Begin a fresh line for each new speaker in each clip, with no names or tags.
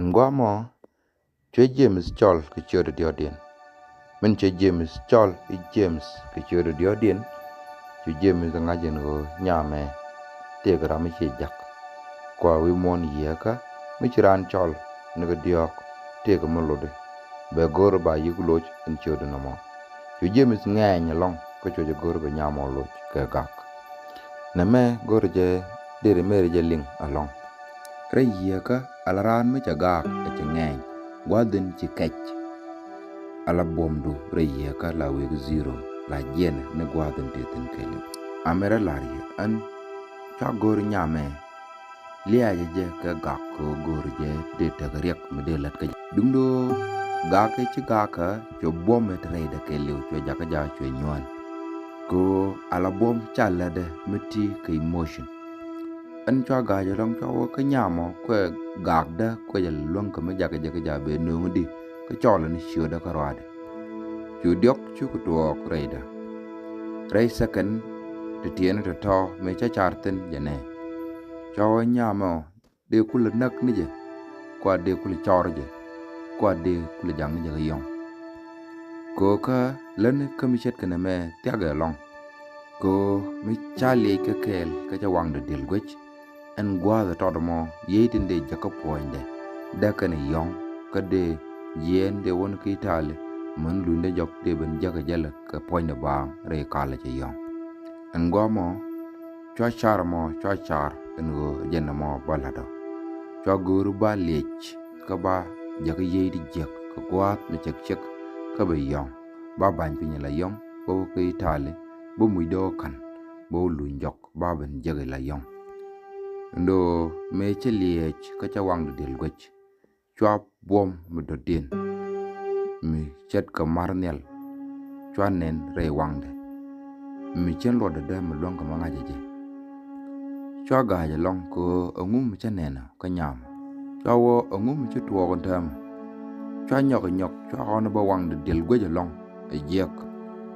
An gwa mo che James Chol ke chode diodien. Men che James Chol i James ke chode diodien. Che James ngajen go nyame te gra mi che jak. Kwa wi mon yeka mi chiran chol ne ga diok te ga molode. Be gor ba yiguloch en chode no mo. Che James ngany long ko chode gor ba nyamo loch ke gak. Na me gor je dere mere je ling along. Re yeka alaran mi chagak e chengeng gwadin chikech ala bomdu re yeka la weg zero la jen ne gwadin tetin kele amere lari an chagor nyame liya je ka gak ko gor je de tagariek medelat ka dungdo gak e chigaka cho bomet re de kele cho jaka ja cho nywan ko ala bom chalade meti ka emotion an cho ga ja long cho ka nyamo ko gak da ko ja long ka me jaka ja be no di ka cho la ni shu da ka rade chu diok chu ku to reida rei second de tien to to me cha charten jane cho nyamo de ku le nak ni je kwa de ku le chor je kwa de ku le jang je yong ko ka len ka mi chet kana me tya ga long ko mi chali ka kel ka ja wang de dil gwech en gwa da to mo yetin de jaka poinde da kan yong ka de yen de won ki tale mun lu de jok de ben jaka jala ka poinde ba re kala che yong en gwa mo char en go jenna mo balado cho guru ba lech ka ba jaka yedi jek ka kwat me chek ka ba yong ba ban pinya la yong bo ki tale bo mu do kan bo lu jok ba ben jaka la yong ndo me cheliech ka cha wang del gwech chwa bom mu do din mi chet ka marnel chwa nen re wang de mi chen lo de mu long ka manga je chwa ga je long ko ngum chen nen ka nyam chwa wo ngum chu tuo kon tam chwa nyok chwa on ba wang de del gwech long e jek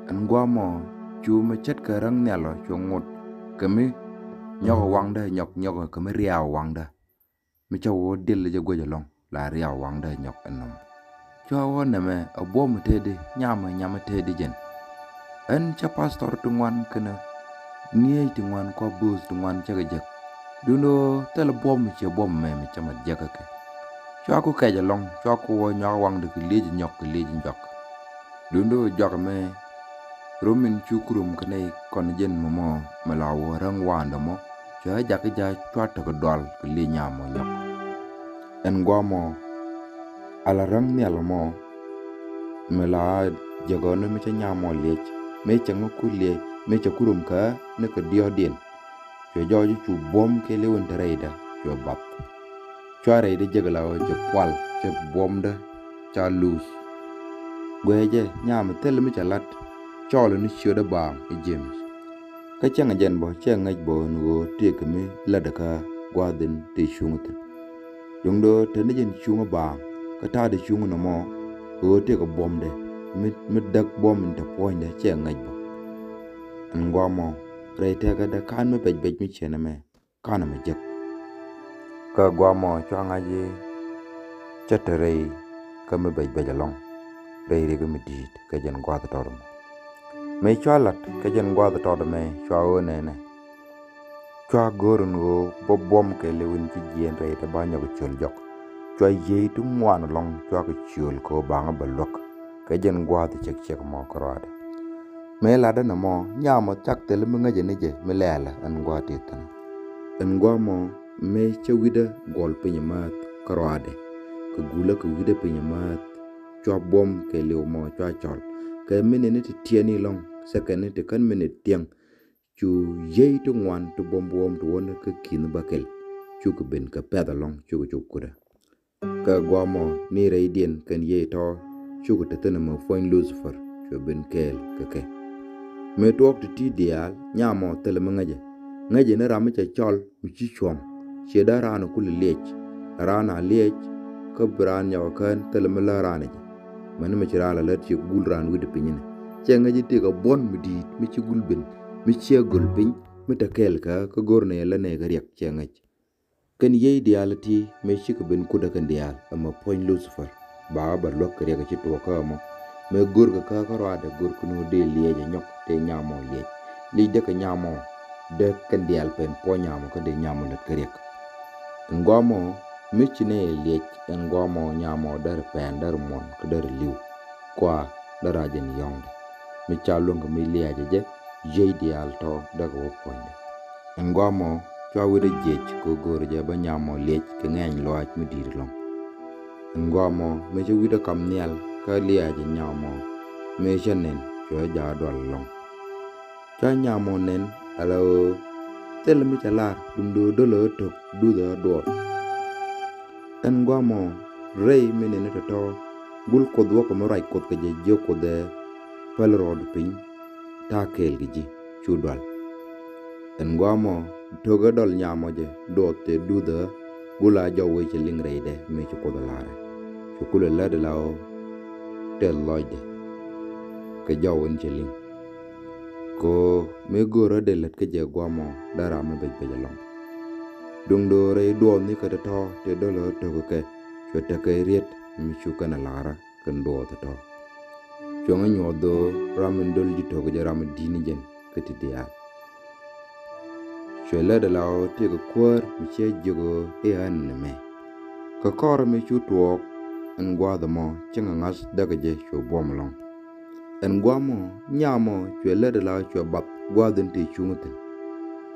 an gwa mo chu me chet ka rang nelo chu ngut ka mi nyok wang da nyok ka me riaw wang da mi cha wo dil je go long la riaw wang da nyok ennom cho wo na me abom tede nyama tede jen en cha pastor tungwan kana ngie tungwan ko bus tungwan cha ge duno tel bom che bom me mi cha ma jaka ke cho ko ke je long cho ko wo nyok wang de ke leji nyok duno jok me romin chukrum kane kon jen momo malawo rang wanda mo cho jaka ja chwat ko dol ke le nyamo nyok en gwa mo ala rang ni ala mo mela jagono mi cha nyamo lech me cha ngoku le me cha kurum ka ne ka diodien cho joju chu bom ke le won reida cho bap cho reida jagala o cho kwal cho bom da cha lus gweje nyam tel mi cha lat cho le ni shoda ba e James ka changa jen bo changa bo no te ka mi la da ka gwadin te shungta dungdo te ne jen shunga ba ka ta de shunga no mo o te ka bom de mi dak bom in ta point de changa bo an gwa mo re te ka da kan me bej mi chena me kana me jek ka gwa mo changa ji chatere ka me bej long re ga mi dit ka jen gwa ta to me chalat ka jen gwa ta to me chwa o ne chwa gorun go bom ke lewin ci jien re ta ba nyago chol jok chwa ye tu ngwan long chwa ko chol ko ba nga balok ka jen gwa ta chek mo korade me la da na mo nyamo chak tel me ngaje ne je me lela an gwa ti tan an gwa mo me chawida gol pinya mat korade ko gula ko wida pinya mat chwa bom ke lew mo chwa chol ka menene ti tieni long sakane te kan menene tiang chu yei tu ngwan tu bom tu wona ka kin bakel chu ko ben ka pedalong chu kuda ka gwamo ni reidien kan yei to chu ko tetena mo foin lucifer chu ben kel ka me tok ti dial nyamo tele ngaje na ram cha chol mi chi chwom che da ran ku lech rana lech ka bran nyaw kan tele mala rana man me chira la let chi gul ran wid pinyine che ngaje te ka bon mi di mi chi gulben mi chia gulpin mi ta kel ka gorne la ne gariak che ngaj kan ye diality me shika ben kuda kan dial ama point Lucifer ba ba lok kare ga chito ka mo me gur ka rada gur kuno de liye nyok te nyamo liye li de ka nyamo de kan dial pen po nyamo ka de nyamo let kare ngomo michine liye ngomo nyamo dar pen dar mon ka dar liu kwa darajen yong mi chalung mi liye je dial to daga wo point ngomo chwa wede jech ko gor je ba nyamo lech ke ngany loach mi dir long ngomo me je wida kam nial ka liya je nyamo me janen chwa ja dol long cha nyamo nen alo tel mi chalar dundo dolo tok du da do ngomo rei me ne to gul ko dwo ko rai ko ke je joko de palrod pin ta kel gi chudwal ngomo toga dol nyamo je do te duda gula jawe che lingreide me chu ko dalare chu kula la de lao te loide ke jawen che ling ko me goro de let ke je gwamo dara me be long dung do re do ni ka to te do lo to ke chu te ke riet mi chu kana lara kan do to chu nganyo do ramen dol ji to ge ram dini jen ke ti dia Chwele de lao tiga kwar miche jigo an me. Ka kor mi chu tuok en gwa da mo chinga ngas daga je chu bom long. En gwa mo nyamo chwele de lao chu bap gwa den te chumutin.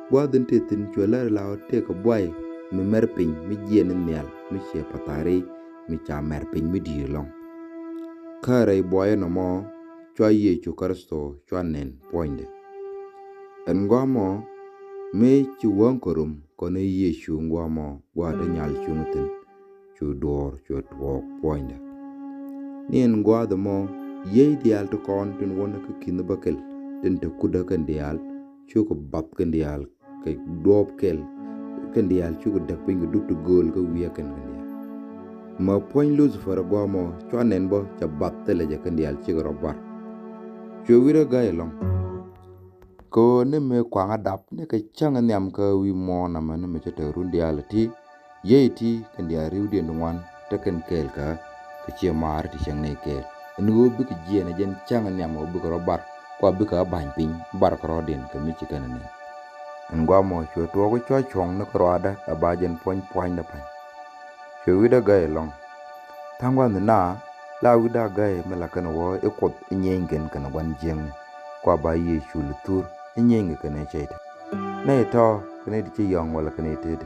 Gwa den te tin chwele de lao tiga boy mi merping mi jien nial mi che patari mi cha merping mi dir long. Kare boy no mo chwa ye chu karsto chwa nen poinde. En gwa mo me chu wan korum kone Yeshu ngwamo gwada nyal chumutin chu dor chu twok poinda nien gwada mo ye dial to kon tin wona ka kin bakel tin to kuda kan dial chu ko bab kan dial ke dop kel kan dial chu ko dak pin duk to gol ka wiya kan dial ma point Lucifer gwamo chwanen bo cha bab tele je kan dial chi robar chu wira gailong ko ne me kwa adap ne ka changa nyam ka wi mo na ma ne me chete rundiality yeti kan dia riudi ndwan te kan kel ka che mar ti chang ne ke ngo bi ki je ne jen changa nyam o bi ko bar kwa bi ka ban pin bar ko den ka mi chi kan ne ngwa mo cho to ko cho chong ne ko ada ka ba jen point da pa che wi da ga long tangwa na la wi da ga me la kan wo e ko nyengen kan wan jeng kwa ba ye shul tur nyenge kene chete ne to kene di yong wala kene tede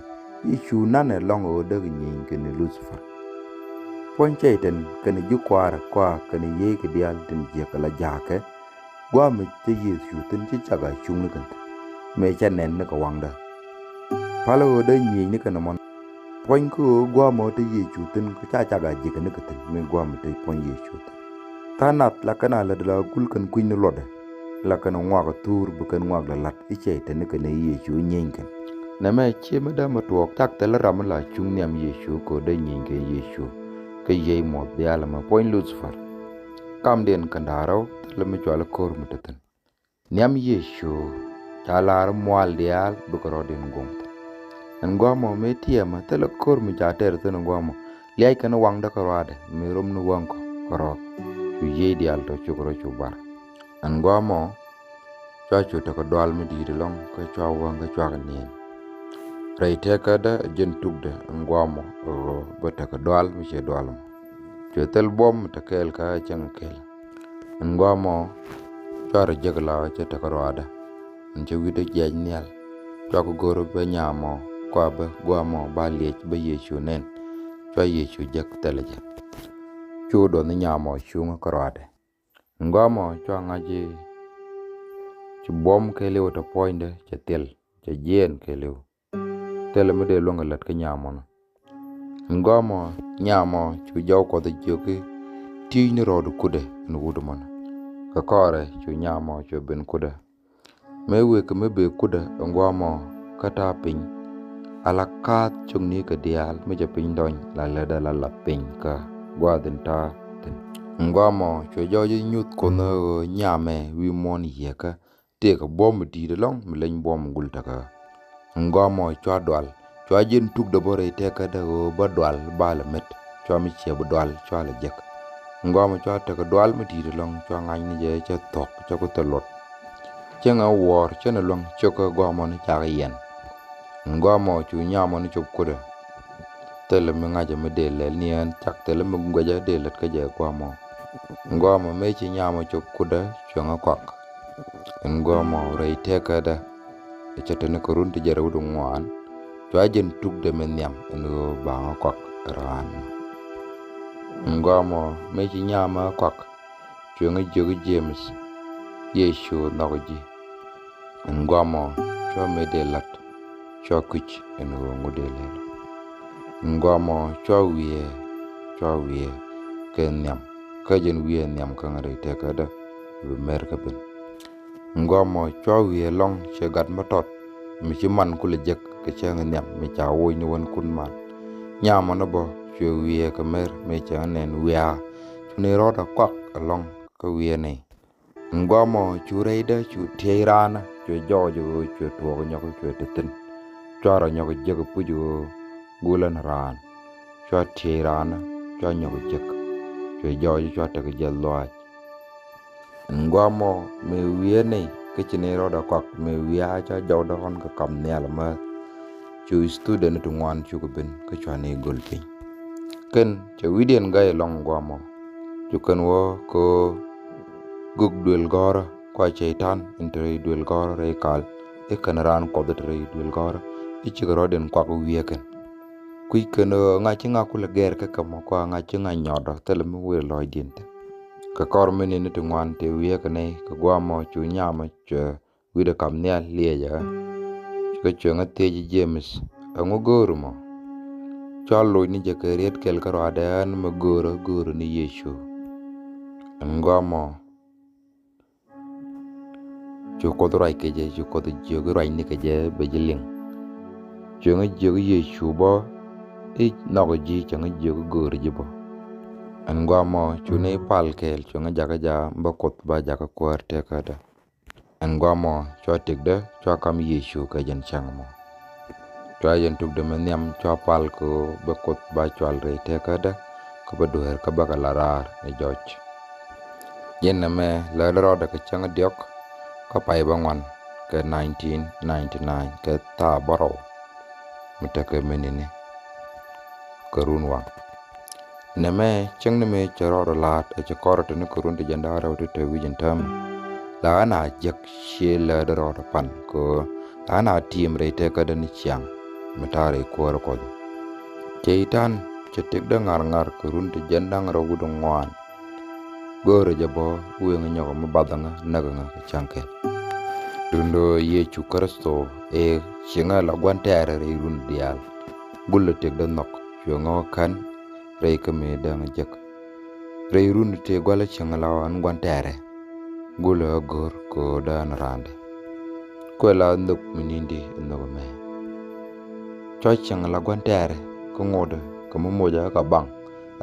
ishu nane long o de nyenge kene Lucifer pon cheten kene jukwara kwa kene ye ke dial tin je kala jake gwa me te Yesu tin chi chaga chung kan me chanen ne ko wangda palo de nyenge kene mon pon ko gwa mo te Yesu tin ko chaga je kene katin me gwa me te pon Yesu tanat la kana la de la kul kan kuin lode la kana ngwa tur bu kan ngwa la lat iche te ne kana Yesu nyenken na me che me da ma tuok tak te la ram la chung nyam Yesu ko de nyenke Yesu ke ye mo de ala ma point Lucifer kam den kandaro le me chwala kor mutaten nyam Yesu chalar mwal dial bu ko den ngomta en gomo me tiema te la kor mu chater te ngomo lay kana wang da karade me rom nu wang ko koro yu ye dial to chukro chubar an gomo chwa chu to ko dwal mi di long ko chwa wanga chwa nien rei te ka da jen tugde an gomo o bata ko dwal mi che dwal chu tel bom ta kel ka chang kel an gomo chwa re jagla che ta ko rada an che wi de je nial chwa ko goro be nyamo kwa ba gomo ba lech ba Yesu nen chwa Yesu jak teleje chu do ni nyamo chung ko rada ngomo chwa ngaji chu bom kele wata poinde cha tel cha jen kele tele me de longa lat ka nyamo no ngomo nyamo chu jaw ko de joki ti ni rodu kude no wudu man ka kore chu nyamo chu ben kude me we ke me be kude ngomo kata pin ala kat chung ni ka dial me ja pin don la la pin ka gwadin ta ngomo chu jaw ji nyut ko no nyame wi mon yeka te ka bom di de long mi len bom gul ta ka ngomo chwa dwal chwa jin tuk da bore te ka da o ba dwal ba la met chwa mi che ba dwal chwa la jek ngoma chwa te ka dwal mi ti long chwa ngai ni je che tok cha ko te lot chenga wor chena long choko goma ni cha yen ngoma chu nyama ni chop kuda tele mi ngaje mi de le nien chak tele mi ngwaja de let ka je ngoma me chi nyama chop kuda chunga kwak ngoma rei te ka da chetene ko runti jere wudu ngwan chwa jen tuk de men nyam ndo ba kwak ran ngoma me chi nyama kwak chunga jogi James Yeshu nogoji ngoma chwa me de lat chwa kuch ndo ngude le ngoma chwa wie ke nyam ka jen wie nyam ka ngare te ka da mer ka ben ngoma chwa wie long che gat matot mi chi man ku le jek ke chang nyam mi cha wo ni won kun man nyama no bo chwa wie ka mer me cha nen wia ne ro da kwak long ka wie ne ngoma chu reida chu teirana chu jojo chu to nyako chu tetin chara nyako jek puju gulan ran chwa teirana chwa nyako jek chu jojo chwa te ke loaj ngoma me wie ne ke chine ro da kwak me wia cha jo da hon ka kam ne la ma chu student to ngwan chu ko ben ke chwa ne gol pin ken che widien ga long ngoma chu kan wo ko gug duel gora kwa cheitan intere duel gora re kal e kanaran ko de re duel gora ichi garoden kwa wieken kui keno nga chinga kula ger ka kamo kwa nga chinga nyodo tele mu we loy dinte ka kor meni ne tungwan te wiekane ka gwamo chu nyama che wida kam ne lieja ka chunga teji James ango gorumo chalo ni je keriet kel karo adan ma goro ni Yeshu ngamo chu ko drai ke je chu ko de je rai ni ke je be jiling chunga je Yeshu bo e nogoji chunga je gor je bo ngamo chu ne pal kel chunga jaga ja mbakot ba jaga kwarte kada ngamo cho tikde cho kam Yeshu ka jen changmo cho jen tuk de menyam cho pal ko bakot ba chwal re te kada ko ba doher ka ba larar e joch yen na me la ro da ka changa diok ka pai bangwan ke 1999 ke ta baro mitake menine karunwa ne me chang ne me charo lat e chakoro te ne kurun te jandara te wijin tam la ana jak she la ro pan ko ana tim re te ka den chiang mitare ko ko keitan chetek da ngar kurun te jandang ro gudung ngwan gore jabo uyenga nyoko mabadanga naganga chanke dundo Yesu Kristo e chinga la gwantare re run dial gulle tek da nok chunga kan re kame da ngajak re run te gwala chinga la an gwantare gulle gor ko da narande ko la nduk minindi no me cho chinga la gwantare ko ngode ko moja ka bang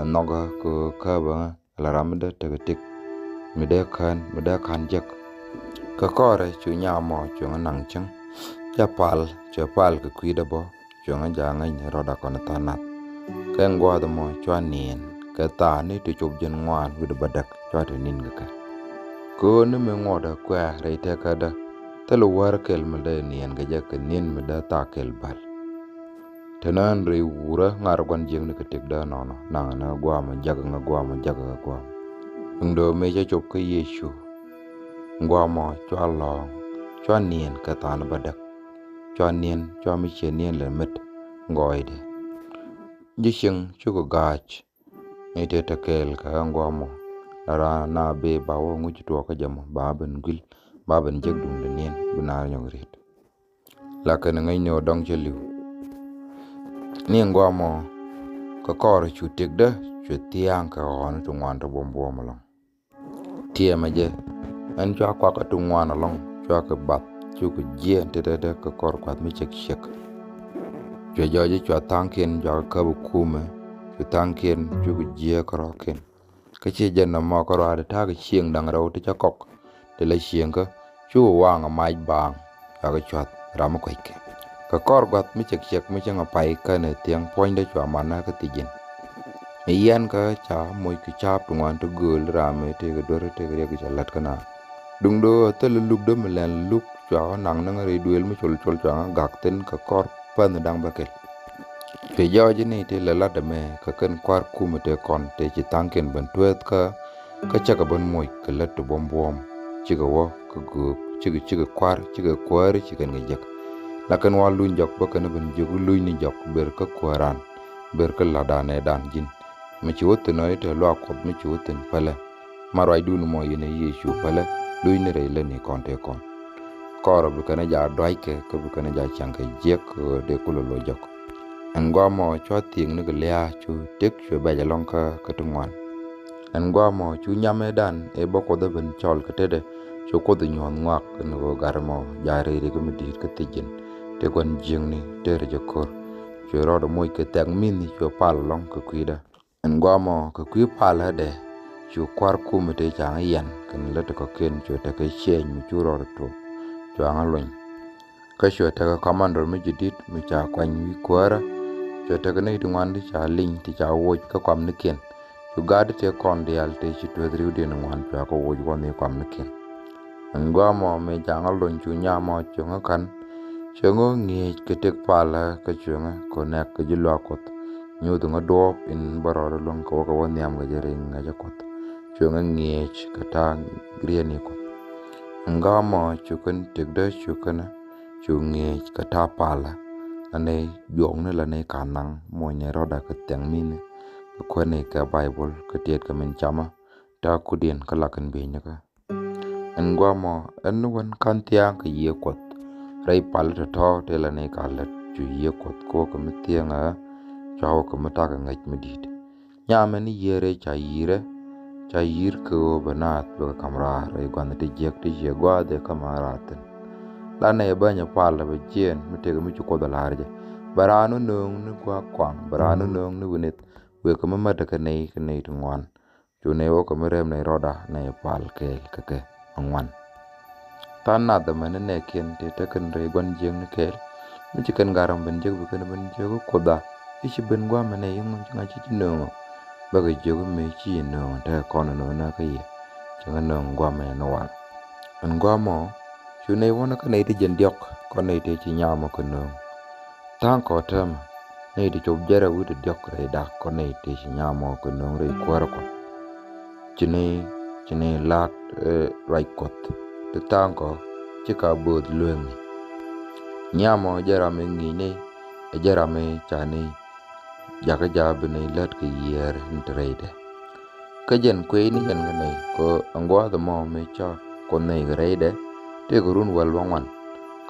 noga ko ka ba la ramda tegetik mide kan jak ka kore chu nyamo chu nang chang ja pal ka kwida bo chu nga ja ngai ne roda kon tanat ken gwa da mo chu anin ka ta ni tu chub jen ngwan wi de badak chu ta nin ga ko ne me ngoda kwa re te ka da telu war kel me de nien ga ja ka nin me da ta kel bal tenan re wura ngar gon jeng ne ka tek da nono nang na gwa ma jaga gwa ndo me ja chop ka Yeshu ngwa mo chwa lo chwa nien ka tan badak chwa nien chwa mi che nien le met ngoide jishing chu ko gach ne te ta kel ka ngwa mo ra na be ba wo ngu to ka jam ba ben gil ba ben jeg dum de nien bina nyongrit la ka ngai no dong che liu ni ngwa mo ka kor chu tek de chu tiang ka on tu ngwan to bombo malong tie ma je an chwa kwa ka tu ngwan along chwa ka bat chu ku je te de ka kor kwat mi chek chwe joje chwa tanken jo ka bu kume chu tanken chu ku je ka roken ka che je na mo ka ra ta ka chieng dang ro te cha kok te le chieng ka chu wang mai bang ka chwa ram ko ke ka kor gat mi chek mi changa pai ka ne tiang point de chwa mana ka tijin mi yan ka cha moy ki chap ngwan to gul rame te ga dor te ga ga lat kana dung do te luk do melen luk chwa nang nang re duel mi chol chwa gak ten ka kor pan dang bakel pe jo ji ni te la de me ka ken kwar ku me te kon te chi tanken ban tuet ka cha ka ban moy ka lat to bom bom chi ga wo ka gu chi ga kwar chi kan ga jek lakan wa luñ jok ba kan ban jogu luñ ni jok ber ka kwaran ber ka ladane dan jin mi ci wotte no ite lo akot mi ci wotten pale maray dunu mo yene yesu pale luñ ni re le ni konte kon koro bu kan ja doike ko bu kan ja chanke jek de kulo lo jok en gwa mo cho ting ni glia chu tek chu ba ja lonka ka tungwan en gwa mo chu nyame dan e boko da ben chol ka tede chu ko de nyon ngak no garmo ja re re ko mi dit ka tijin te kon jing ni tere jokor cho ro do moy ke tang min ni cho pal long ko kuida en gwa mo ko kui pal hade cho kwar ku me te chang yan kan le to ko ken cho te ke chen mi chu ro to cho ang lon ka cho te ka commander mi jidit mi cha kwan wi kwara cho te ne tu ngan di cha ling ti cha wo ka kwam ni ken cho gad te kon de al te chi to dri de no ngan cha ko wo ko ni kwam ni ken en gwa mo me jang lon chu nya mo cho kan chungo ngi ketek pala ka chunga konek ka jilo kot nyudu nga dop in baroro long ko ka wonyam ga jering nga jakot chunga ngi kata grieni kot ngamo chukun tikda chukana chungi kata pala ane yong ne la ne kanang mo ne roda ka tengmine ko ne ka bible ka tiet ka men chama ta kudien ka lakan be nyaka ngamo enwan kan tiang ka ye kot rai pal to to te la ne ka let ju ye kot ko ka mitianga chaw ka mata ka ngaj medit nya men yere cha yir ko banat ba kamra rai gwan te jek te je gwa de kamarat la ne ba nya pal ba jen mite ga mi ko da larje baranu nung ni gwa kwang baranu nung ni winet we ka mata ka ne tungwan ju ne wo ka merem ne roda ne pal ke ka ngwan tan na da mane ne ken te kan re gwan jeng ne kel mi ci kan garam ben jeg bu kan ben jeg ko da ci ben gwa mane yung nga ci no ba ga jeg me ci no ta kon no na ka ye ci nga no gwa me no wan en gwa mo ci ne wona ka ne ti jen diok ko ne te ci nyama ko no tan ko tam ne di job jara wu de diok re da ko ne te ci nyama ko no re ko ko ci ne lat right kot te tanko chika bod luengi nyamo jarame ngine jarame chane jaka jabne lat ke yer ntrede kajen kweni jan ngane ko angwa the mo me cha ko ne grede te gurun walwan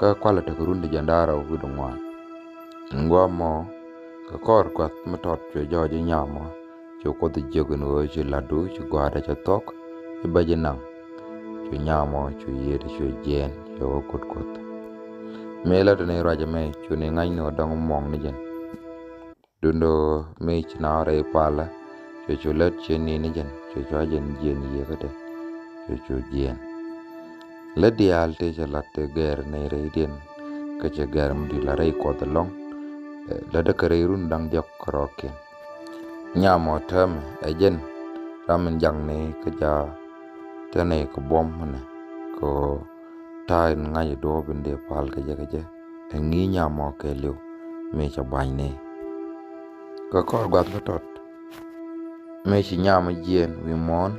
ka kwala te gurun de jandara u dungwan ngwa mo ka kor kwat matot che joje nyamo cho ko de jogun wo che ladu che gwada cha tok e bajenang chu nyamo chu yede chu jen chu kot mela ne raja me chu ne ngai no dong mong ni jen dundo me chna re pala chu let chen ni jen chu jen ye ka de chu jen le dial te chalat te ger ne re den ka che ger mdi la re ko de long la de kare run dang jok kroken nyamo tam ejen ramen jang ne ka ja tane ko bom ne ko tai ngai do bende pal ka je ngi nyamo ke lu me cha bai ne ko kor gat tot me chi nyamo jen wi mon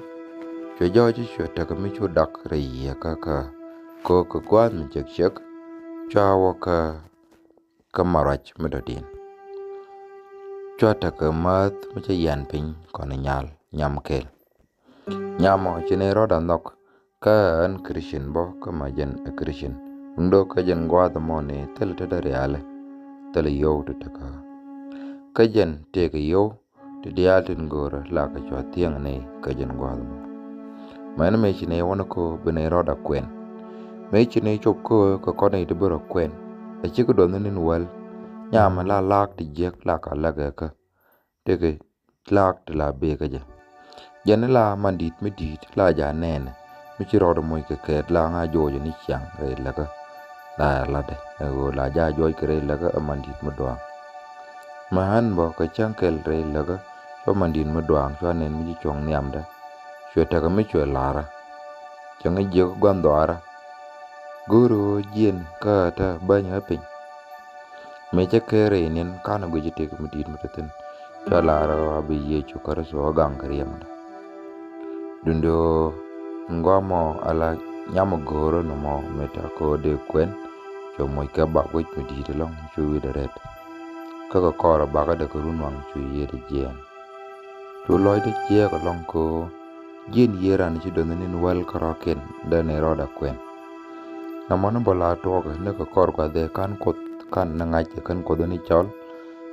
cho jo chi cho ta ka mi chu dak re ye ka ko kwan mi chek cha wa ka marach medodin cho ta ka mat mi cha yan pin ko na nyam kel nyamo chine roda nok ka an Christian bo ka majen a Christian ndo ka jen gwa da mone tel ta da reale tel yo ta ka jen te ka yo te dia tin gora la ka cho tiang ne ka jen gwa da man me chine wona ko bene roda kwen me chine chop ko ne de bro kwen a chi ko don nin wal nyama la lak ti jek la ka la ka te ke lak te la be ka je jane la mandit medit la ja nene mi ci rodo moy ke la nga jojo ni chang re la ka la la de go la ja joy kre la ga mandit madwang mahan bo ka chankel re la ga cho mandit madwang cho nen mi chong nyam da chwe ta ga mi chwe lara chang je gwan dwara guru jien ka ta banya pin me cha kere nen kana go jite ko mandit mutaten cho lara bi ye chu kar so gang kriyam da dundo ngomo ala nyamo goro no mo meta ko de kwen cho moy ka ba ko mandit long chu wi de ret ka kora ba ka de ko runwang chu ye de jien chu loy de je ko long ko jien yera ni chu don nin wal karaken da ne roda kwen na mon bola to ga ne ka kor ga de kan ko kan na ngai kan ko do ni chol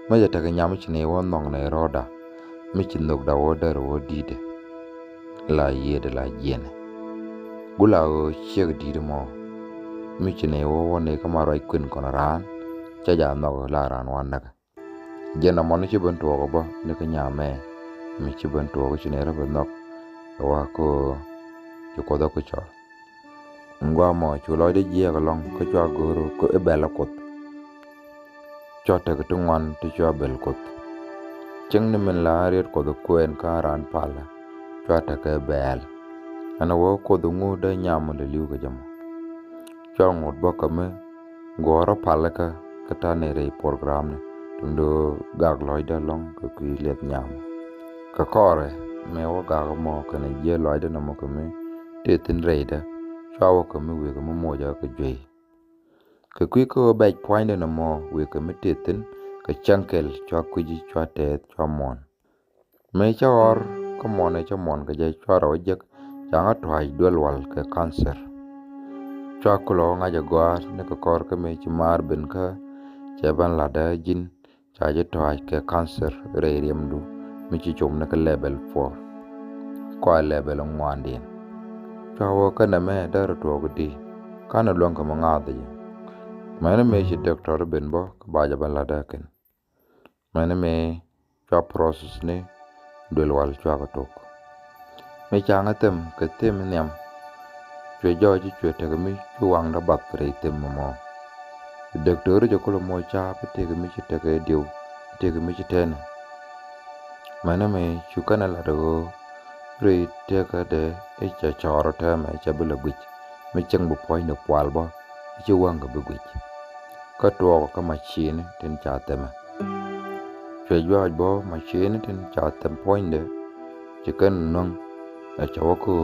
ma ja ta ga nyam chi ne won nong ne roda mi chi nok da wo der wo di de la ye de la jien gula o che ga di de mo mi chi ne wo ne ka ma roi kwen kon ran cha ja no la ran wan na jena mon chi ben to go bo ne ka nyame mi chi ben to go chi ne ra ben nok wa ko chu ko da ko cha ngwa mo chu lo de je ga long ko cha guru ko e bela ko cho ta ga tungwan ti cha bel ko cheng ne men la ret ko do ko en ka ran pala cho ta ka bel ana wo ko do ngu de nyam le liu ga jam cho ngot bo ka me goro pala ka ta ne re program ne tundo gag loy da long ko ki let nyam ka kore me wo ga mo ka ne je loy da no mo ka me te tin re da chawo ka me we ka mo ja ka jwe ka kwi ko ba point na mo we ka me te tin ka chankel cha ku ji cha te cha mon me cha or ka mo ne cha mon ka je cha ro je cha nga twai dol wal ka cancer cha ku lo nga ja gwar ne ka kor ka me chi mar ben ka che ban la da jin cha je twai ka cancer re rem du mi chi chom na ka level 4 kwa level ngwandin chawo ka na me da ro to gudi kana long ka nga da je mane me chi doctor ben bo ka ba ja ban la da ken mane me cha process ne dol wal cha ka tok me cha nga tem ka tem nyam chwe jo ji chwe ta ka mi chu wang da bat re tem mo doctor jo ko mo cha pe te ka mi chi ta ka dio te ka mi chi ten mane me chu kana la do re te ka de e cha choro ta me cha bula gwich me chang bu poi no kwal bo chi wang ga bu gwich ka to ka machine ten cha tem chwe jo bo machine ten cha tem point de chi kan nong a cha ko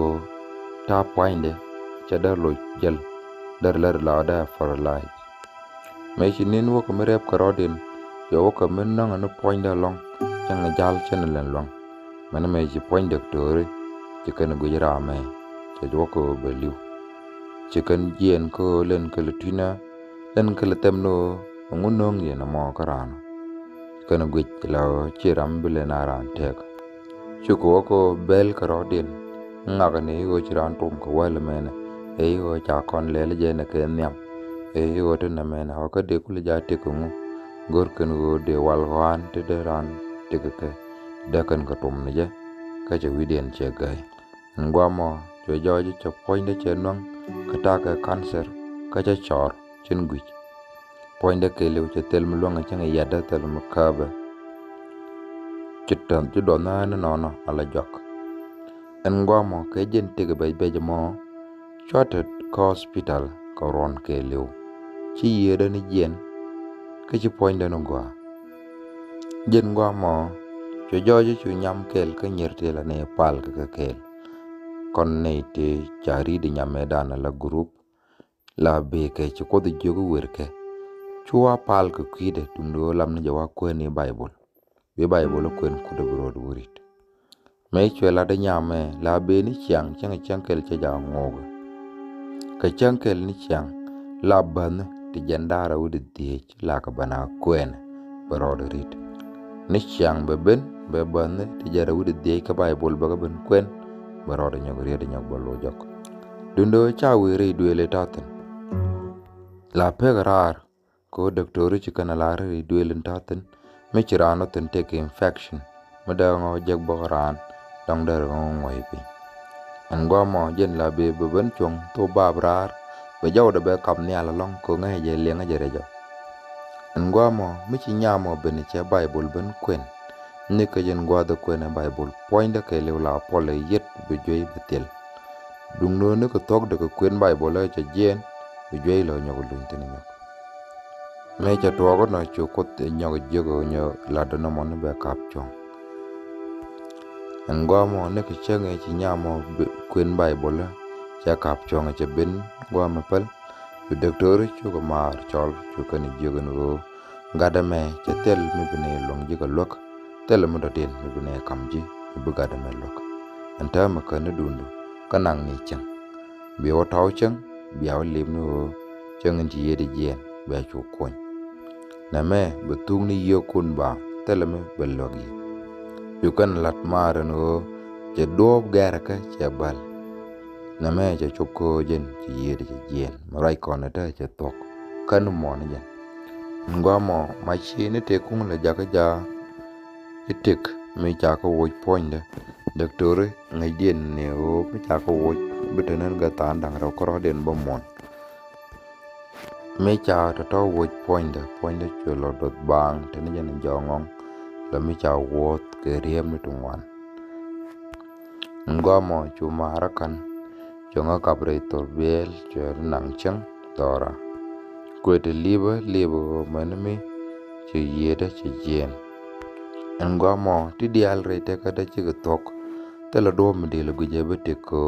ta point de cha da lo jel dar lar la da for life me chinin wo ko me rep ka rodin yo ko me nang no point da long chang jal chen len long mane me ji point doctor chi kan gu jira me cha jo ko beliu chi kan jien ko len ka lutina len ka tem no ngun nong ye na mo karano kan gu la chi ram bile na ran tek chu ko bel ka rodin ngaga ne yo chi ran tum ko wala mene e yo cha kon le je na ke nyam e yo to na mene ha ka de ku le ja te ko ngu gor kan go de wal wan te de ran te ke da kan ka tum ne je ka je widien che gai ngwa mo jo jo ji cho point de che nong ka ta ka cancer ka cha chor chen gui point de ke le che tel mu long chen ya da tel mu ka ba chitan ju do na no ala jok en ngwa mo ke jen te ke be mo shorted ko hospital ko ron ke le chi ye da ni jen ke chi point de no ngwa jen ngwa mo jo ji chu nyam kel ka nyer te la ne pal ka kel kon ne te chari di nyame dana la group la be ke chu ko di jogu wer ke chua pal ka kwide tundo lam ne jawa ko ni bible be bible ko en ku de bro wurit me chwela de nyame la be ni chang kel che ja ngoga ka chang kel ni chang la ban ti jandara wudi de la ka bana ko en bro rit ni chang be ben be ban ti jara wudi de ka bible ba ben kwen bro de nyogri de nyog bolo jok dundo cha wiri duele taten la pegarar ko doctor ci kana la ri duele taten me ci rano ten take infection me da ngo jeg boran dong der ngo ngoy pi an go mo jen la be ben chong to babrar be jaw de be kam ni ala long ko ngai je lenga jere jo ngwa mo mi chi nya mo be ni che bible ben kwen ni ke jen gwa de kwen bible point de ke le la pole yet be joy betel dung no ne ko tok de ko kwen bible che jen be joy lo nyogo lun tin nyo me cha to ko no chu ko te nyogo jego nyo la de no mo ne be kap chong ngwa mo ne ke chenge chi nya mo kwen bible cha kap chong che ben gwa ma pel be doctor chu ko mar chol chu ko ni jego no gada me che tel mi bine long ji ko lok tel mo do den mi bine kam ji mi gada me lok anta ma ka ne dundu kanang ni chang bi o taw chang bi aw lim no chang ji yede jen ba chu kon na me bu tung ni yo kun ba tel me be lok yi yu kan lat mar no che do gara ka che bal na me che chup ko jen ji yede jen ma rai kon ta che tok kan mo ne jen ngwa mo ma chi ne te kung la jaga ja itik mi cha ko wo point de doctor ngai den ne o mi cha ko wo betanen ga tan dang ro ko den bo mon mi cha to wo point de chu lo dot bang te ne jen jo ngong la mi cha wo ke riem ni tungwan ngwa mo chu mara kan chu nga kabre tor bel chu nang chang tora kwete libo manami che yeda che jen ngwa mo ti dial rete kada che tok tela do mi de guje bete ko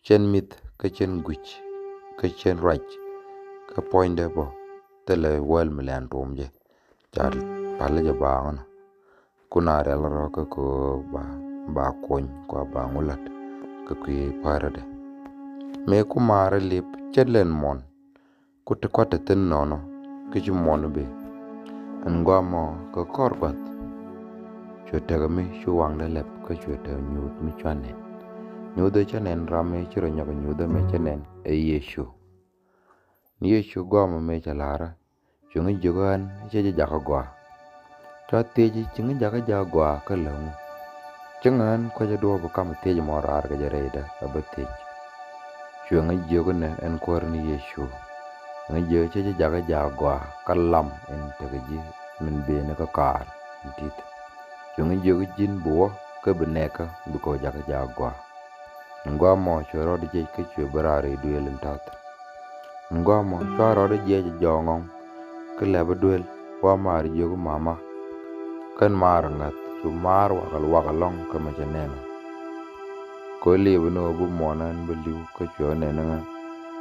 chen mit ka chen guch ka chen rach ka poinde bo tela wel milan romje jar pale je baon kuna rel ro ko ba kon ko ba ngulat ka ki parade me ku mare lip chelen mon ku te kwate ten nono ki ju mon be ngwa mo ko korbat chwete ga mi shu wang de lep ka chwete nyut mi chane nyude chanen rame chiro nyaga nyude me chanen e yeshu gwa mo me chalara chungi jugan cheje jaka gwa to teji chingi jaka gwa ka lamu chingan ko je do bu kam teji morar ga jareda abate chungi jugune en korni yeshu ngi je cheje jaka gwa kalam en tegeji min be ne ka kar tit chungi jugu jin bo ka beneka bu ko jaka gwa ngwa mo choro de je ke chwe barare duelen tat ngwa mo choro de je jongong ke lebe duel wa mar jugu mama kan mar ngat chu mar wakal long ka ma janena ko lebe no bu monan bu liu ka chwe ne na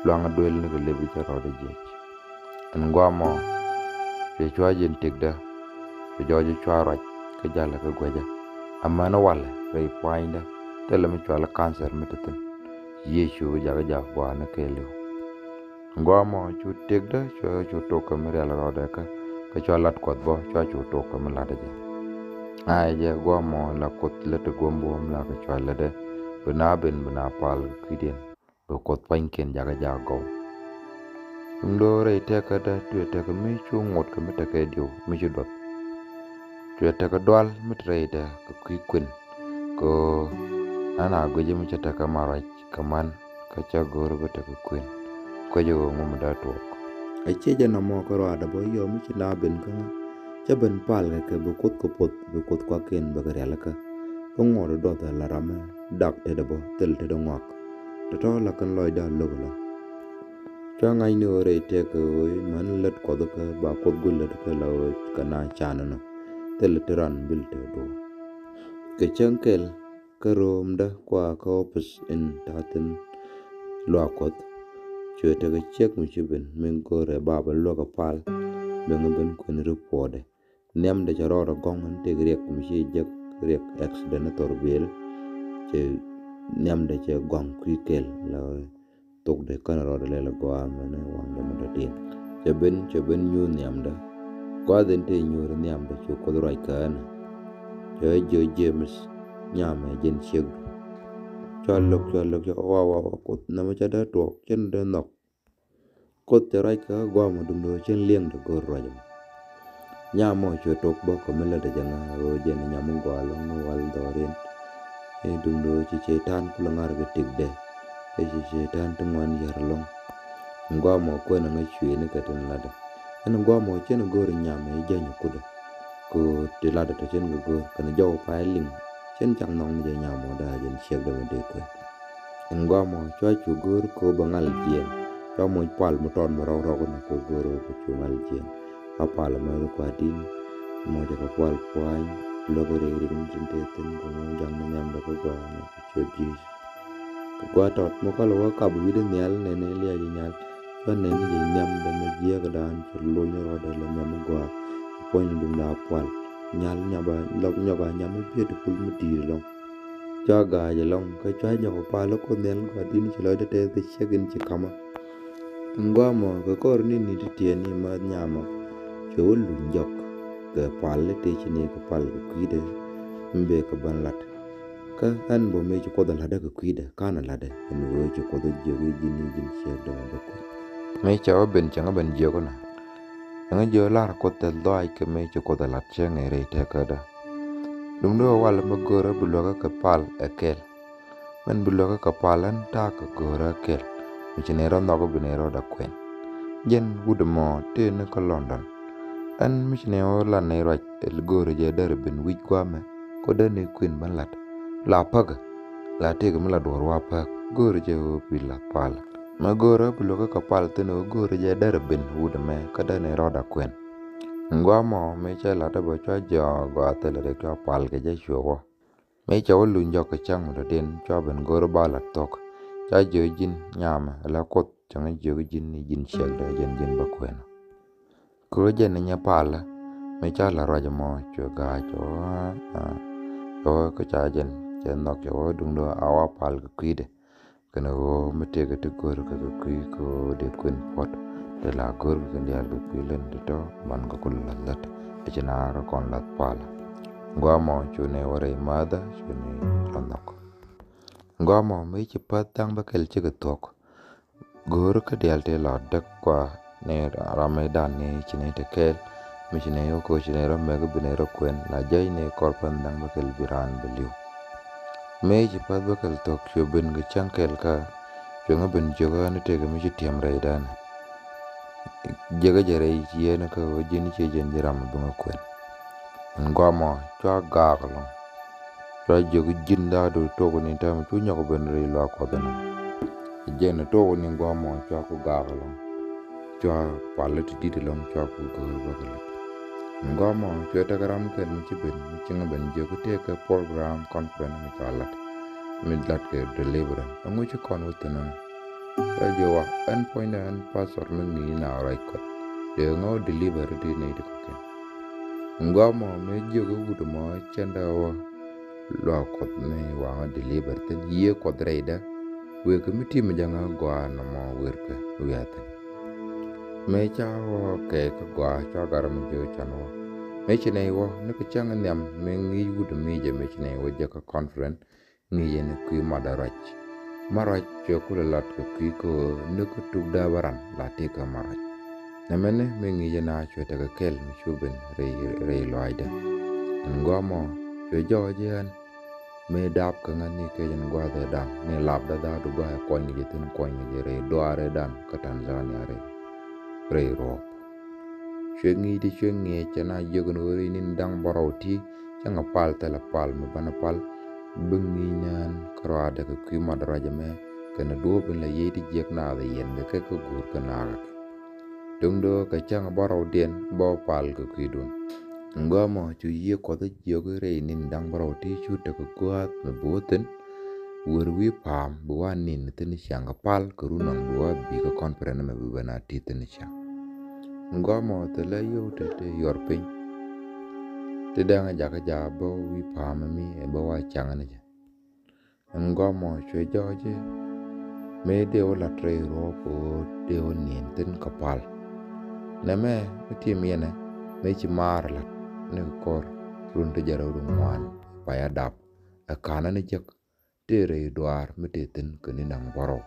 long duel ne ke lebe choro de je ngwa mo che chwa jin tikda che joje chwara ke jala ka gwaja amma na wala rei painda tele mi chwala cancer mitatin yeshu jaga kwa na kelu ngwa mo chu tikda chu to ka mi rela roda ka chwalat kot bo chu to ka mi lada je ai je gwa mo la kot le to gombo la ka chwala de bina pal kidien bo kot panken jaga go ndore te ka da tu te ka mi chu ngot ka mi te ka dio mi chu dot tu te ka dwal mi tre de ka kwin ko ana goje mi chata ka marach kaman ka cha goro bata ka kwin ko jo ngum da to ai cheje na mo ko ada bo yo mi china ben ka cha ben pal ka bu kot ko pot bu kot kwa ken ba ga la ka ko ngoro do ta la rama dak te de bo tel te do ngak to la kan loy da lo la cha ngai no re te ko man let ko da ka ba ko gul let ka la kana chana no tel te ran bil te do ke chankel karom da kwa ka opus in tatin lokot chwete ga chek mu chiben men gore baba loka pal ben ben kun reporde nem de jarora gongan te grek mu chi jek rek accident torbel che nem de che gong kwikel la tok de kan ro de la go amane wang de madatin che ben nyu nem da kwa den te nyu nem da chu ko rai kan jo James nyame jen cheg chalok wa kot na ma chada to chen de nok kot te rai ka gwa mo dum do chen lieng de go rajam nyamo chu tok bo ko mele de janga o jen nyamu gwa lo no wal do ren e dum do chi chetan kula ngar ge tik de e chi chetan tungwan yar long ngwa mo ko na chwe ne ka tin lada en ngwa mo chen go ri nya me je nyu kuda ko ti lada to chen go kana jaw pa ling chen chang nong je nya mo da jen chek da de ko en ngwa mo chwa chu go ko bangal je cho mo pal mo ton mo ro ro ko na ko go ro ko chu ngal je pa pal mo ko din mo je ka pal pwan lo go re ri tin te tin ko mo jang na nyam da ko gwa na chu ji ko tot mo ka lo ka bu de nyal ne ne le je nyal cho nên gì nhâm để mà dễ cái đàn cho lôi nhau đó là nhâm qua quay đùng đá qual nhal nhâm ba lọc nhau ba nhâm mới biết được phun mất đi rồi cho gà vậy long cái trái nhau pa lúc con đen qua tin chỉ nói để cái xe kinh chỉ kama ngwa mà cái con này đi tiền thì mà nhâm chỗ lùn dọc cái pal để chỉ này cái pal cái quý đấy mbe cái ban lạt cái anh bố mẹ cho con là cái quý đấy cái nào là đấy anh vừa cho con giờ cái gì xe đó mà mấy cháu bên chẳng có bên nhiều con à giờ là có thể loại cái mấy cháu có thể lát chơi ngày này thế cả đó đúng đó là mà gọi là bùlọ cái kapal akel mình bùlọ cái kapal anh ta cái gọi là akel mình chỉ này nó có bên này đó quen dân wood mò tên nó có London anh mình chỉ này là này rồi gọi là giờ đây bên week qua mà có đây này quen ban lát là pag là thế cái mình là đồ hoa pag gọi là giờ bị là pal mà gora bùlọ cái kapal tên nó gora giờ đây bên wood mà có đây này đó quen ngwa mò mấy trái là đã bỏ cho giò gọi tên là để cho pal cái trái chùa mấy cháu lùn cho cái chăng mà đen cho bên gora ba là tóc trái dừa dinh nhàm là cốt chẳng ai dừa dinh này dinh sẹo để dinh bạc quen cứ dân này nhà pal mấy trái là rồi mò chùa gà cho cái trái dân chân nóc cho đúng đó áo pal cái quý đấy cái nó mới cái thứ gora cái quý có để quên pot để là gora cái dia cái quý lên để đó bạn có cùng lật để cho nó còn lật pal ngwa mò chu ne wore mada chu ne ranok ngwa mò mấy chữ patang ba kel chữ tok gor ka dial te la dak kwa ne ramadan ne chine te kel mi chine yo ko chine ro me ga bine ro kwen la jay ne kor pandang ba kel biran beliu mấy chữ pat ba kel tok chu bin ga chang kel ka chu nga bin joga ne te ga mi chữ tiam rai dan jaga jare chi ne ka o jini che jen jiram bunga kwen ngwa mò cho gà cái lòng cho giờ cái jin đã được to cái này ta mà chú nhóc bên đây lo có thế nào giờ nó to cái này ngwa mò cho cái gà cái lòng cho palet đi đi lòng cho cái gà cái lòng ngwa mò cho ta cái ram cái mình chỉ bên mình chỉ bên giờ cái cái program conference mình cho lát mình lát cái deliver ông ấy chỉ còn một tuần nữa cho giờ anh point anh password mình nghĩ nào rồi còn để ngó deliver đi này được không ngwa mò mấy giờ cái vụ mò chân đầu lo cột này vào deliver tên ye cột đây đó về cái mít mà jangan gua namo về cái về tên mấy cháu cái gua cho garam giờ chano mấy chuyện này wa nó cái chẳng anh em mình nghĩ vụ mấy giờ mấy chuyện này wa giờ cái conference nghĩ giờ nó cứ marach cho cô là cái cứ có nước tụt đa baran là thế cái marach namene mình nghĩ giờ na cho ta cái kel mình chụp bên rei loài đó ngwa mò cho cho chứ anh me đáp cái ngành này cái dân qua tới đàn ne lạp đã được qua coi như thế coi như rei doa rei đàn cái Tanzania rei rop chuyện nghe cho na giờ cái người nín đang bảo thì chẳng ngapal pal tới là pal mà bana pal bưng nhan karo ada cái quý mà ra cho mẹ cái nó đua bên là gì thì giặc nào thì hiện cái gùi cái nào đúng đó cái chẳng bảo điện bảo pal cái quý đun ngwa mò chú ye có tới giờ cái rei nín đang bảo thì chút được cái quạt mà bố tính vừa vi pam bố nín tên chẳng cái pal cái run nang bố bị cái conference mà bố na ti tên chẳng ngwa mò tới lấy yêu tới Europe te danga jaka jabo wi pama mi e bawa changane ja ngwa mo chwe joje me de ola tre ropo de onin ten kapal na me ti mi ne me chi mar la ne kor run te jaro ru man pa ya dap a kana ne jek te re doar me te ten ko ni nang boro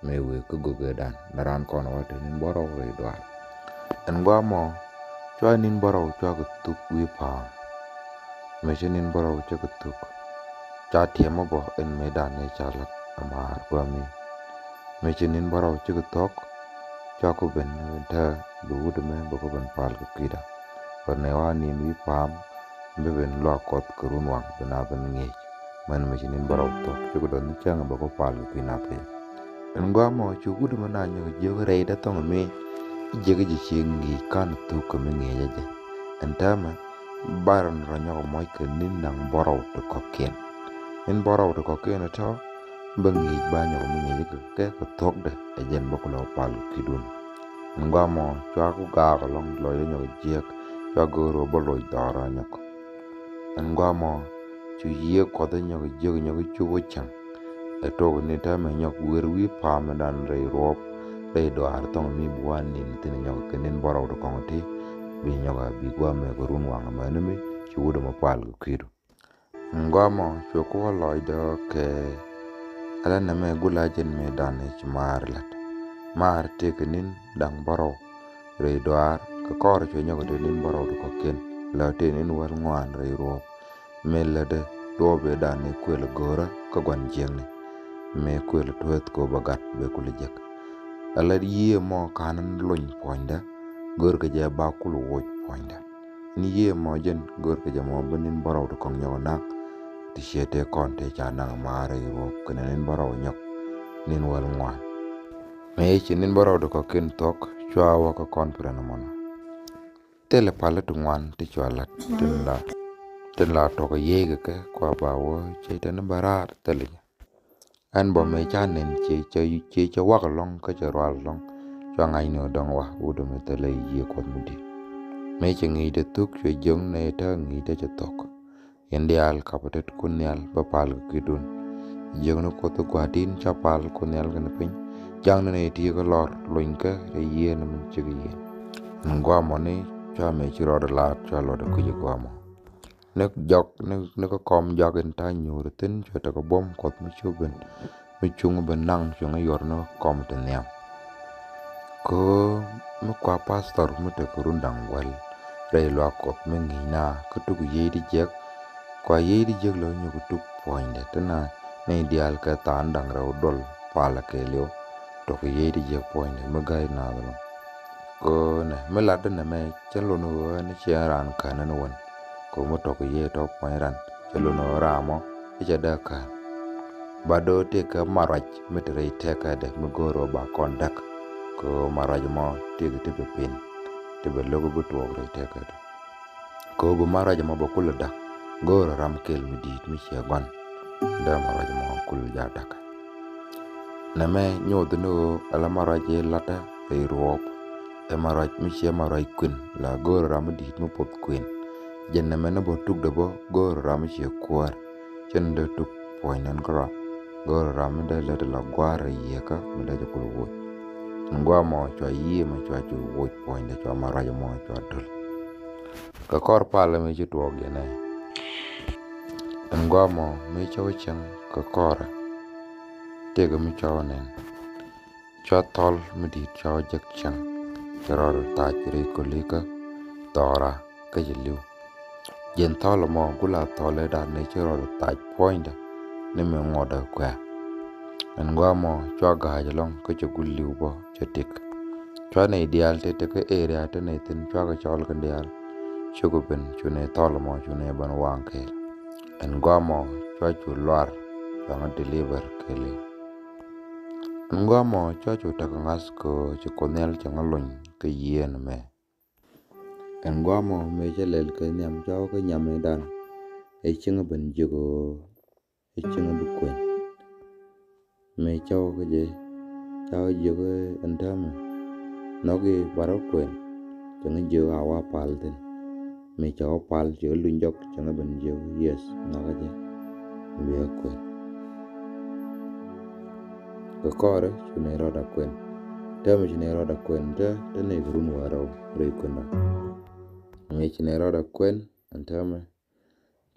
me we ko goge dan naran kono wa te nin boro re doar ngwa mo chwa nin boro chwa ko tuk wi pam me nin boro chwa ko tuk cha thiemo bo en medan ne chalat amar kwa mi me nin boro chwa ko tok cho ko ben ta du de me boko ben pal ko kida ko ne wa ni wi pam be ben lo kot kurun wang bena ben ngi man me jinin baraw to ko don chang boko pal ko kina pe en gwa mo chu gudu mana nyo je ko re da tong me je ga ji chingi kan tu ko me ngi je en ta ma baran ro nyo mo ke nin nang baraw to ko ken en baraw to ko ken to bengi ba nyo me ngi ke ko tok de e jen boko lo pal kidun ngwa mo chwa ku ga ga long lo yo nyo je chwa go ro bo lo dara nyo ko ngwa mo chu ye ko de nyo je nyo chu wo chang e to ni ta me nyo wer wi pa me dan re ro re do ar tong mi buan ni tin nyo ke nen boro do kong ti bi nyo ga bi gwa me ko run wang ma ne mi chu do mo pal ko kiru ngwa mo chu ko lo do ke ala na me gula jen me dan e chmar lat mar te ke nin dang boro re do ar ko kor chu nyo de nin boro do ko ken la te nin war ngwan re ro me la de do be dan e ko le gora ko gwan jeng ne me kwel tuet ko bagat be kuli jek ala yie mo kanan luny poinda gor ke ja ba kulu woj poinda ni yie mo jen gor ke ja mo benin baraw to kong nyaw nak ti shete konte cha nang mare ro kenen baraw nyok nin wal ngwan me chi nin baraw to ko ken tok chwa wa ko konferen mon tele pala tu ngwan ti chwala tin la to ko yege ke kwa ba wo che tan barar tele an bo me chanen che wa long ka che ral long cho ngai no dong wa u do me tele ye ko mudi me che ngi de tuk che jong ne ta ngi de che tok endial kapatet kunyal ba pal kidun jong no ko to gwadin cha pal kunyal gan pin jang ne ti ko lor luin ka re ye na mun che ye ngwa mo ne cha me chi ro la cha lo de ku ye gwa mo nek jok ne ko kom jogen ta nyur tin cho ta ko bom kot mi chuben mi chung ben nang chung yor no kom te nyam ko mi kwa pastor mi te kurundang wel re lo kot mi ngina ko tu ye di jek kwa ye di jek lo nyu ku tu poinde tana ne dial ka tan dang ro dol pala ke leo to ko ye di jek poinde mi gai na lo ko ne mi la de ne me chelo no ne chiaran kana no won ko mo to ko ye to poiran chelo no ramo icha daka bado te ka maraj mitre te ka de mugoro ba kondak ko maraj mo te te be pin te be logo bu to re te ka de ko bu maraj mo ba kul da goro ram kel mi dit mi che gon da maraj mo kul ja daka na me nyod no ala maraj lata e rop e maraj mi che maraj kun la goro ram dit mo pot kun jenne mena bo tuk de bo goro ram che kwar chen de tuk poinan kra goro ram de le de la gwara ye ka me de ko wo ngwa mo chwa yi ma chwa chu wo poin de chwa mara mo chwa dul ka kor pala me chu to ge ne ngwa mo me chwa chen ka kor te ga mi chwa ne chwa tol me di chwa jek chen ro ta chiri ko le ka tora ka jilu jen tol mo gula tole da ne chro ta point ne me ngoda kwa ngwa mo chwa ga jalong ko che gulli bo che tik chwa ne ideal te ke area te ne tin chwa ga chol kan dial chugo ben chune tol mo chune ban wang ke ngwa mo chwa chu lwar chwa deliver ke le ngwa mo chwa chu ta ngas ko che konel che ngalon ke yen me ngwa mo me che lel ke nyam chwa ko nyam dan e chinga ben jigo e chinga bu kwen me chao ke je chao je ke antama nogi baro kwen changa je awa pal den me chao pal je lunjok changa ben je yes noga je me kwen ko kore chune roda kwen tama chune roda kwen ta ne grun waro re kwenda me chune roda kwen antama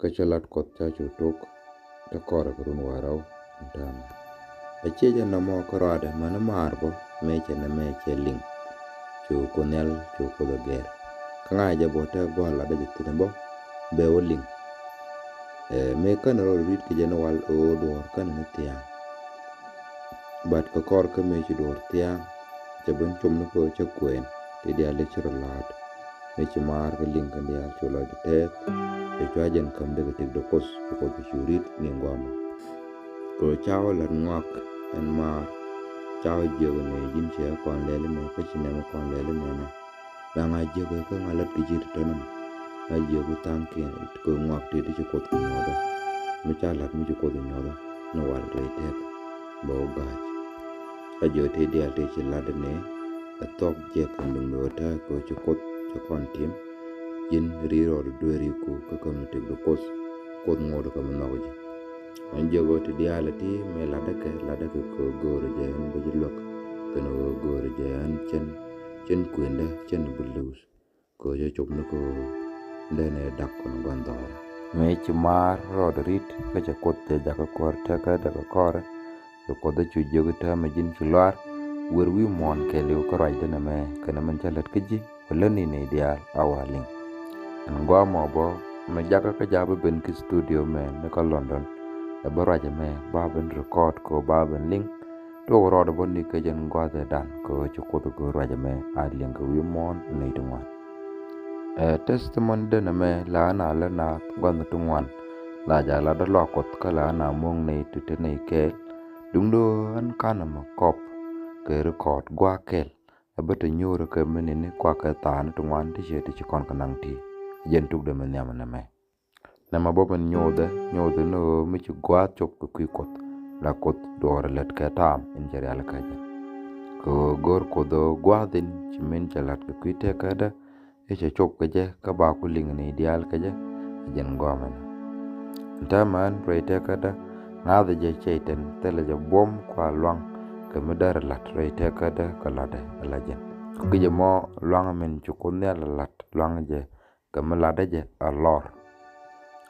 ka chalat kot cha chu tok ta kore grun waro antama acheja na mo korade mana marbo meche na meche ling chu konel chu kodo ger kanga ja bote gola da jitine bo be woling me kan ro rit ke jeno wal o do kan ne tia bat ko kor ke meche dor tia Chabun chum no ko cha kwen te dia le chiro lat me chimar ka ling kan dia chulo de te e chwa jen kam de tik do kos ko de shurit ni ngwama ko chaw la ngak en mar chaw je ne jin che kon le ne ko chine mo kon le ne na da nga je ko ngalat ki jit tonum a je ko tan ke ko ngak te de ko ko no da me cha lat mi ko de no da no wal re te bo ga a je te dia te chi la de ne a tok je kan dum do ta ko chi ko kon tim yin ri ro do ri ko kam te do kos ko ngor kam no ji an je go te dia la ti me la da ko go re je an bo ji lok ko no go re je an chen kwenda chen bulus ko je chop no ko de ne dak ko gon do me chi mar ro rit ka je ko te ja ka kor ta ka da ka kor ko da chu je go ta me jin chular wer wi mon ke le ko rai de na me kana man chalat ke ji wala ni ne dia awaling ngwa mo bo me jaga ka jabu ben ki studio me ne ko London e baraje me ba ben record ko ba ben link to ro do bonni ke jen ngwa de dan ko chu ko ko raje me a link wi mon ne dungwa testimony de na me la na gon tungwan la ja la do lokot ka la na mong ne tu te ne ke dung do an kana ma kop ke record gwa kel abata nyoro ke menene kwa ka tan tungwan ti je ti kon kanang ti jen tuk de men yama na me na ma boban nyode no mi ci gwa chop ko ki kot la kot dor let ka tam in jere ala ka je ko gor ko do gwa din ci men jalat ko ki te ka da e che chop ka je ka ba ku ling ni dial ka je jen gwa men ta man pre te ka da na de je cheiten tele je bom kwa lwang ke me dar lat re te ka da ka la de ala je ki je mo lwang men chu ko ne la lat lwang je ka me la de je a lor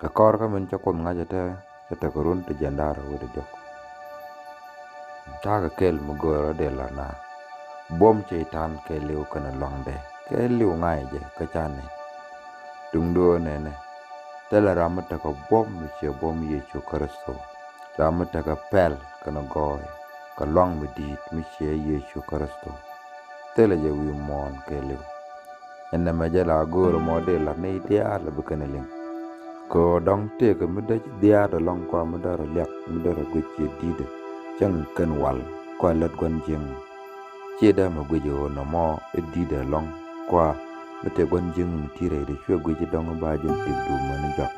ka kor ka men chakon nga jata korun te jandara wede jok ta ka kel mugoro de la na bom cheitan ke liu kana longde ke liu ngai je ka chane dung do ne tela ramata ka bom mi che bom ye chu kristo ramata ka pel kana goy ka long mi dit mi che ye chu kristo tela je wi mon ke liu enna majala goro model la ne dia la bukana ling ko dong te ko mi da dia da long kwa mi da lek mi da go che dide chang kan wal kwa lat gon jing che da ma go jo no mo e dide long kwa mi te gon jing mi tire de chwe go ji dong ba jin tik du ma ni jok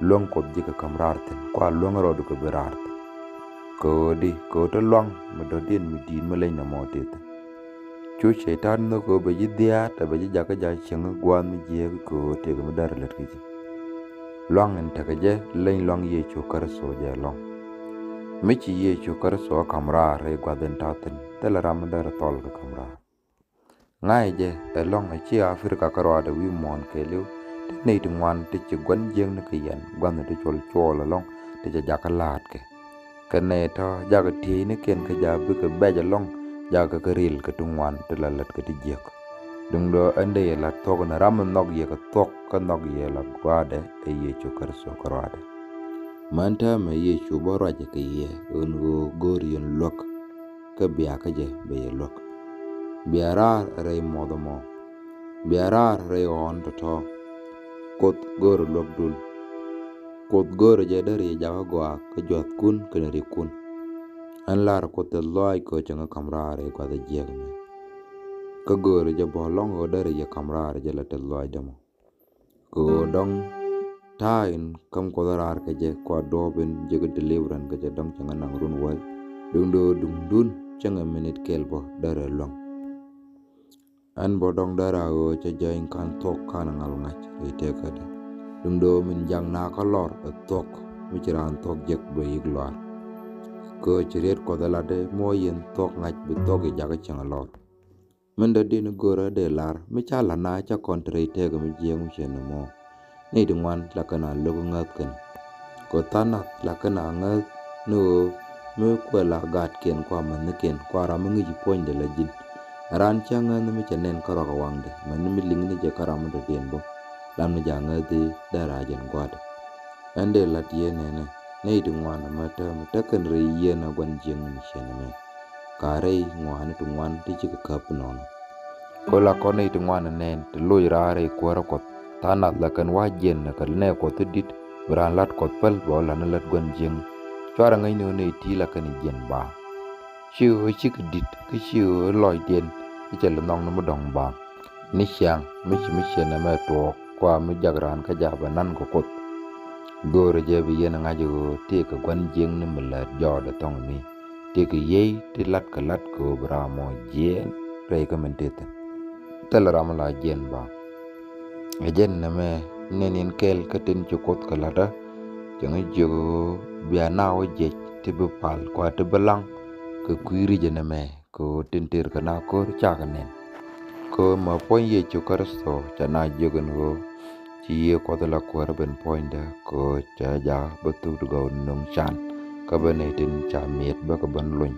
long ko ji ka kamrar ten kwa long ro du ko berar ko di ko to long mi do din mi din ma lein na mo te chu shaitan no ko be ji dia ta be ji ja ka ja chang gwa mi je ko te ko mi da lat ki long en takaje lein long ye chu kar so je long mi chi ye chu kar so kamra re gwaden taten tel ram dar tol ka kamra ngai je e long e chi afrika karwa de wi mon ke lu te nei tungwan te chi gwan jeng ne kiyen gwan de chol chol long te ja ka lat ke ne to ja ka ti ne ken ka ja bu ka be ja long ja ka ril ka tungwan te la lat ka ti jek dung do ande la tok na ram nog ye ka tok ka nog ye la gwade e ye chu kar so karwade manta me ye chu boro je ke ye un go gorion lok ka bia ka je be ye lok biara re modomo biara re on to kot gor lok dul kot gor je dare ja gwa ka jot kun ka ri kun an lar ko te loy ko changa kamra re kwa de je ka gor je bolong o dare ye kamra je la te loy demo ko dong tain kam ko darar ke je ko doben je ko deliveran ke je dong changa nang run wai dung do dung dun changa minute kelbo dare long an bo dong dara o che jain kan tok kan ngal ngach ite ka de dung do min jang na ka lor tok mi chiran tok jek bo iglor ko chiret ko dala de mo yen tok ngach bu tok e jaga changa lor men da din gora de lar mi chala na cha kontre te ga mi jeng chen mo nei dungwan la kana lo ngat kan ko tanat la kana ngat no me ko la gat ken kwa man ken kwa ra mi ji pon de la jin ran changa na mi chenen ka ro wang de man mi ling ni je karam do den bo lam ni janga de dara jen gwad ande la tie ne nei dungwan ma ta kan re ye na gwan jeng mi chen me kare ngwan tu ngwan ti chi kap non ko la ko ne tu ngwan nen tu lo rare ko ra ko tanat la kan wa jen na kal ne ko tu dit bran lat ko pal bo la na lat gon jeng chwara ngai no ne ti la kan jen ba chiu chi ka dit ki chiu loi den ki chel nong no dong ba ni syang mi chi na ma to kwa mi jagran ka ja ba nan ko kot gore je bi yen nga jo te ka gon jeng ni mi la jo da tong mi te ka ye ti lat ko bra mo jen re ka men te tel ram la jen ba jen na me nenin kel ka tin chu kot ka la da jeng jo bia na o je ti bu pal kwa ti balang ka kwiri je na me ko tin ter ka na ko cha ka nen ko ma pon ye chu karasto cha na je gan go chi ye ko la ko ra ben point da ko cha ja batu go nong chan ka ben ne tin cha miet ba ka ban lun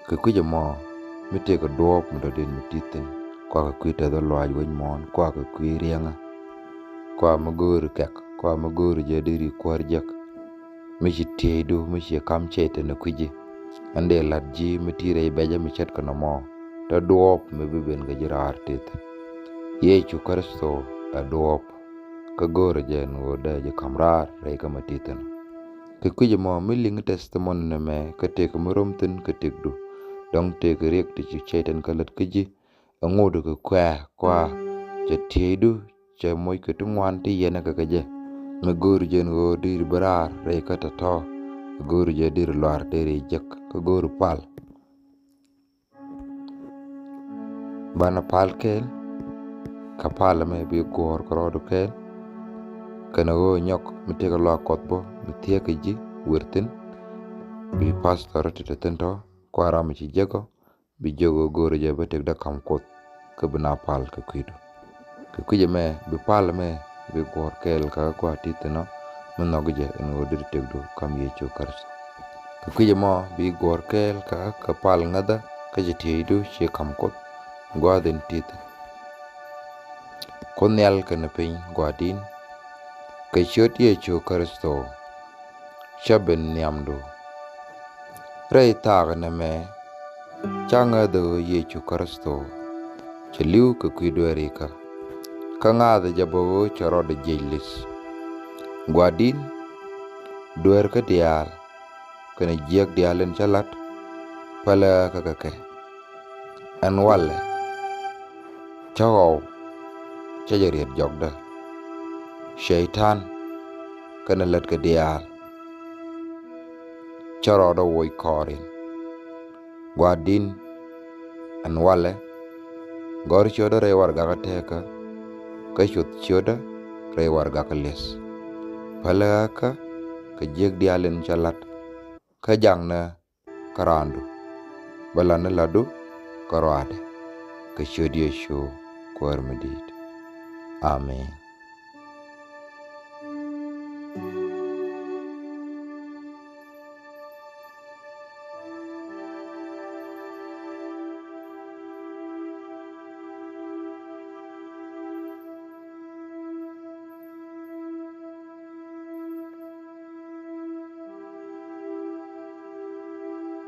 ka ku je mo mi te ka do mo do den mi titin kwa ka ku te do lo aj wen mon kwa ka ku rianga kwa ma gur kek kwa ma gur je diri kwar jak mi chi te do mi chi kam che te na ku je ande lat ji mi tire be ja mi chet ka no mo ta do me bi ben ga jirar tet ye chu karsto a do ka gor je no da je kamrar re ka matitan ka ku je mo mi ling testimony na me ka te ka murum tin ka te du dong te ka rek ti chi cheten ka lat ka ji ngodo ka kwa je te du je moy ka tu ngwan ti yena ka je me gor je no dir barar re ka ta to gor je dir lar tere jak ka gor pal bana pal kel ka pal me bi gor kro do kel kana go nyok mi te ka lo kot bo mi te ka ji wertin bi pastor ti tento kwa ram ci jego bi jogo gor je ba te da kam kot ka bana pal ka kwido ka kuje me bi pal me bi gor kel ka kwa ti teno mo no je no dir te do kam ye cho karsa ka kuje mo bi gor kel ka pal ngada ka je te do she kam kot gwaden tita konyal kana pin gwadin ka shoti ye cho karsto shaben nyamdo rei tag na me changa do ye cho karsto cheliu ka kwido rika ka ngada jabo choro de jelis gwadin duer ka dial kana jiak dialen chalat pala ka ke an wale chawo chajariat jogda shaitan kana lat ka dial choro do woy korin gwadin an wale gor chodo re warga ka teka ka chot choda re warga ka les pala ka jiak dialen chalat ka jang na karandu balana ladu karade ka chodiye show kwarmedit amen.